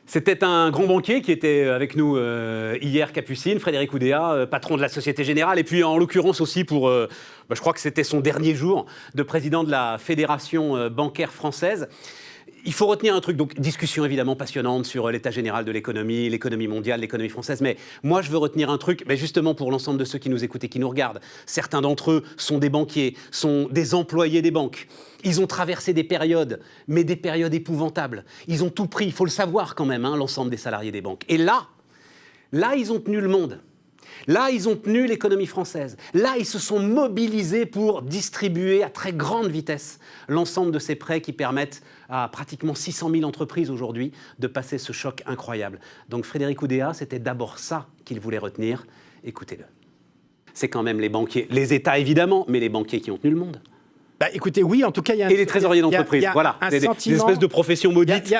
C'était un grand banquier qui était avec nous hier, Capucine, Frédéric Oudéa, patron de la Société Générale, et puis en l'occurrence aussi pour, je crois que c'était son dernier jour de président de la Fédération bancaire française. Il faut retenir un truc, donc discussion évidemment passionnante sur l'état général de l'économie mondiale, l'économie française, mais moi je veux retenir un truc, mais justement pour l'ensemble de ceux qui nous écoutent et qui nous regardent. Certains d'entre eux sont des banquiers, sont des employés des banques. Ils ont traversé des périodes, mais des périodes épouvantables. Ils ont tout pris, il faut le savoir quand même, hein, l'ensemble des salariés des banques. Et là, ils ont tenu le monde. Là, ils ont tenu l'économie française. Là, ils se sont mobilisés pour distribuer à très grande vitesse l'ensemble de ces prêts qui permettent à pratiquement 600 000 entreprises aujourd'hui de passer ce choc incroyable. Donc Frédéric Oudéa, c'était d'abord ça qu'il voulait retenir. Écoutez-le. C'est quand même les banquiers, les États évidemment, mais les banquiers qui ont tenu le monde. Bah, écoutez, oui, en tout cas, il y a et les trésoriers d'entreprise, voilà, des espèces de professions maudites.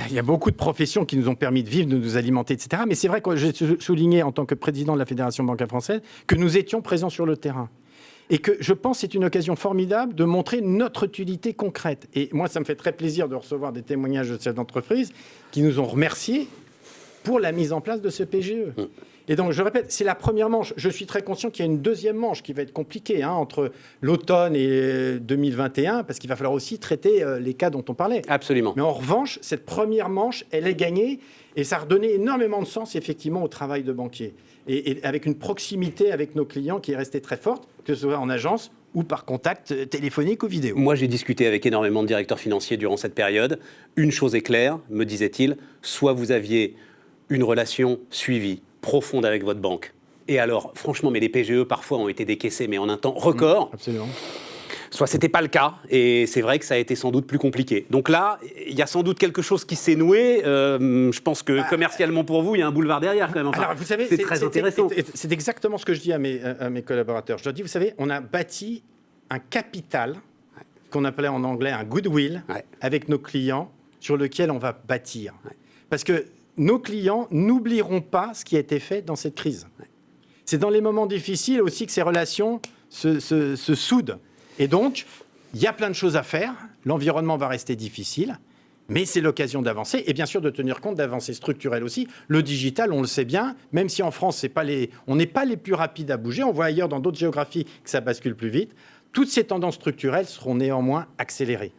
Il y a beaucoup de professions qui nous ont permis de vivre, de nous alimenter, etc. Mais c'est vrai que j'ai souligné, en tant que président de la Fédération bancaire française, que nous étions présents sur le terrain. Et que je pense que c'est une occasion formidable de montrer notre utilité concrète. Et moi, ça me fait très plaisir de recevoir des témoignages de chefs d'entreprise qui nous ont remerciés pour la mise en place de ce PGE. Et donc, je répète, c'est la première manche. Je suis très conscient qu'il y a une deuxième manche qui va être compliquée entre l'automne et 2021, parce qu'il va falloir aussi traiter les cas dont on parlait. Absolument. Mais en revanche, cette première manche, elle est gagnée, et ça a redonné énormément de sens, effectivement, au travail de banquier. Et avec une proximité avec nos clients qui est restée très forte, que ce soit en agence ou par contact téléphonique ou vidéo. Moi, j'ai discuté avec énormément de directeurs financiers durant cette période. Une chose est claire, me disait-il, soit vous aviez une relation suivie, profonde avec votre banque. Et alors, franchement, mais les PGE, parfois, ont été décaissés, mais en un temps record. Absolument. Soit c'était pas le cas, et c'est vrai que ça a été sans doute plus compliqué. Donc là, il y a sans doute quelque chose qui s'est noué. Je pense que commercialement pour vous, il y a un boulevard derrière quand même. Enfin, alors, vous savez, c'est très intéressant. C'est exactement ce que je dis à mes collaborateurs. Je leur dis, vous savez, on a bâti un capital, qu'on appelait en anglais un goodwill, avec nos clients, sur lequel on va bâtir. Parce que nos clients n'oublieront pas ce qui a été fait dans cette crise. C'est dans les moments difficiles aussi que ces relations se soudent. Et donc, il y a plein de choses à faire. L'environnement va rester difficile, mais c'est l'occasion d'avancer. Et bien sûr, de tenir compte d'avancées structurelles aussi. Le digital, on le sait bien, même si en France, on n'est pas les plus rapides à bouger. On voit ailleurs, dans d'autres géographies, que ça bascule plus vite. Toutes ces tendances structurelles seront néanmoins accélérées.